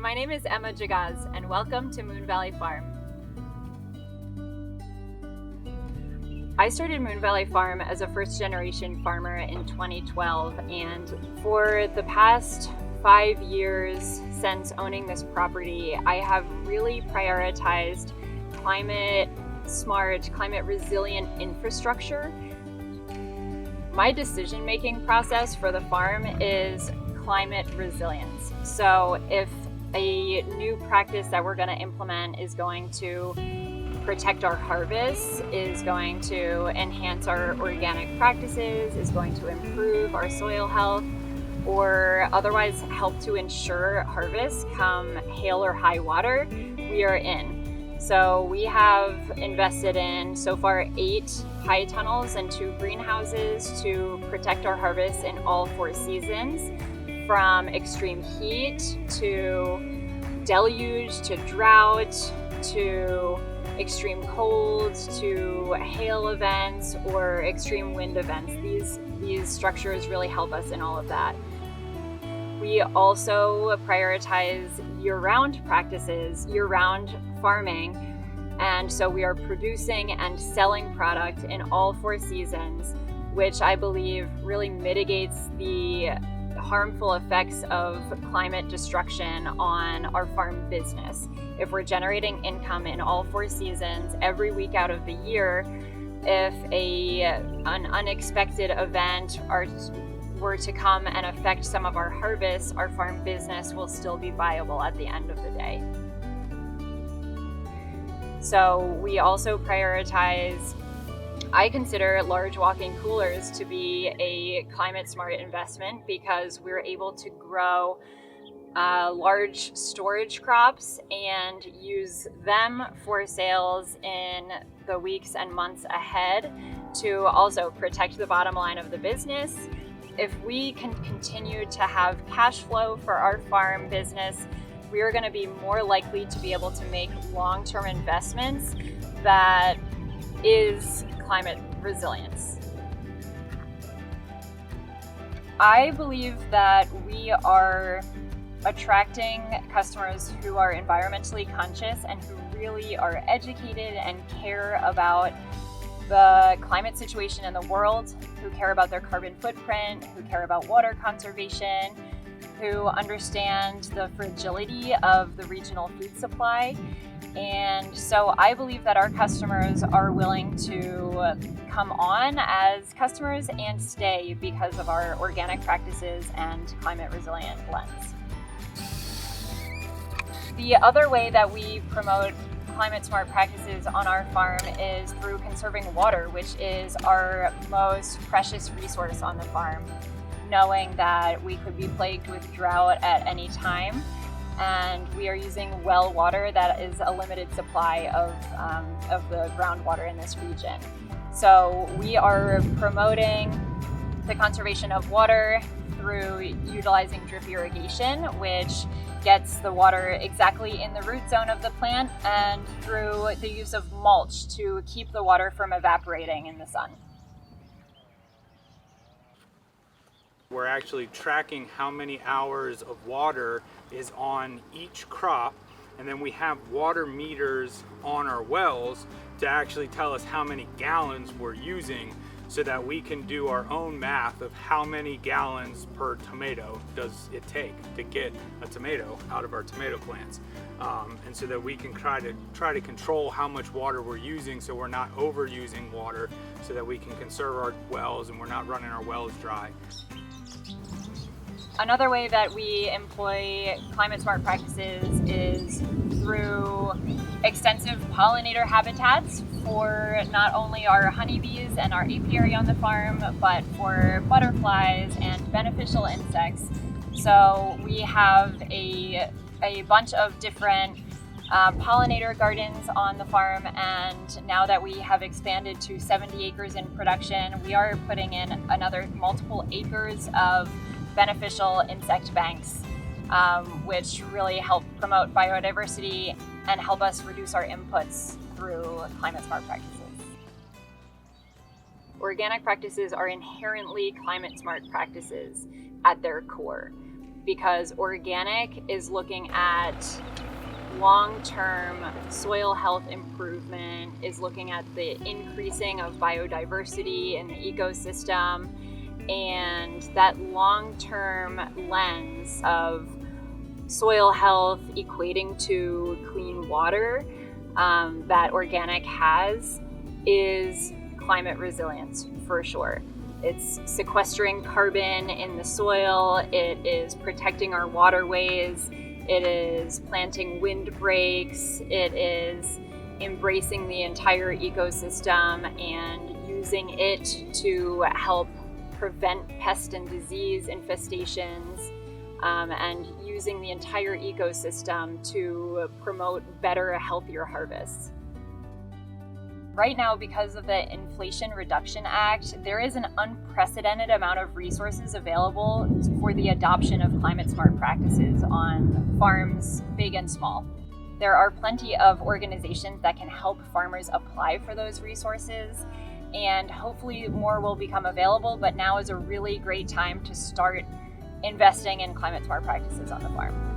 my name is Emma Jagoz, and welcome to Moon Valley Farm. I started Moon Valley Farm as a first-generation farmer in 2012, and for the past 5 years since owning this property, I have really prioritized climate-smart, climate-resilient infrastructure. My decision-making process for the farm is climate resilience. So if a new practice that we're going to implement is going to protect our harvests, is going to enhance our organic practices, is going to improve our soil health, or otherwise help to ensure harvest come hail or high water, we are in. So we have invested in so far 8 high tunnels and 2 greenhouses to protect our harvests in all 4 seasons, from extreme heat to deluge to drought to extreme cold to hail events or extreme wind events. These structures really help us in all of that. We also prioritize year-round practices, year-round farming, and so we are producing and selling product in all 4 seasons, which I believe really mitigates the harmful effects of climate destruction on our farm business. If we're generating income in all 4 seasons, every week out of the year, if an unexpected event were to come and affect some of our harvests, our farm business will still be viable at the end of the day. So we also prioritize, I consider large walk-in coolers to be a climate-smart investment because we're able to grow large storage crops and use them for sales in the weeks and months ahead to also protect the bottom line of the business. If we can continue to have cash flow for our farm business, we are going to be more likely to be able to make long-term investments that is climate resilience. I believe that we are attracting customers who are environmentally conscious and who really are educated and care about the climate situation in the world, who care about their carbon footprint, who care about water conservation, who understand the fragility of the regional food supply. And so I believe that our customers are willing to come on as customers and stay because of our organic practices and climate resilient blends. The other way that we promote climate smart practices on our farm is through conserving water, which is our most precious resource on the farm, knowing that we could be plagued with drought at any time. And we are using well water that is a limited supply of the groundwater in this region. So we are promoting the conservation of water through utilizing drip irrigation, which gets the water exactly in the root zone of the plant, and through the use of mulch to keep the water from evaporating in the sun. We're actually tracking how many hours of water is on each crop, and then we have water meters on our wells to actually tell us how many gallons we're using, so that we can do our own math of how many gallons per tomato does it take to get a tomato out of our tomato plants, and so that we can try to control how much water we're using, so we're not overusing water, so that we can conserve our wells and we're not running our wells dry. Another way that we employ climate smart practices is through extensive pollinator habitats for not only our honeybees and our apiary on the farm, but for butterflies and beneficial insects. So we have a bunch of different pollinator gardens on the farm, and now that we have expanded to 70 acres in production, we are putting in another multiple acres of beneficial insect banks, which really help promote biodiversity and help us reduce our inputs through climate smart practices. Organic practices are inherently climate smart practices at their core. because organic is looking at long-term soil health improvement, is looking at the increasing of biodiversity in the ecosystem, and that long-term lens of soil health equating to clean water that organic has is climate resilience for sure. It's sequestering carbon in the soil, it is protecting our waterways, it is planting windbreaks, it is embracing the entire ecosystem and using it to help prevent pest and disease infestations, and using the entire ecosystem to promote better, healthier harvests. Right now, because of the Inflation Reduction Act, there is an unprecedented amount of resources available for the adoption of climate-smart practices on farms, big and small. There are plenty of organizations that can help farmers apply for those resources, and hopefully more will become available, but now is a really great time to start investing in climate-smart practices on the farm.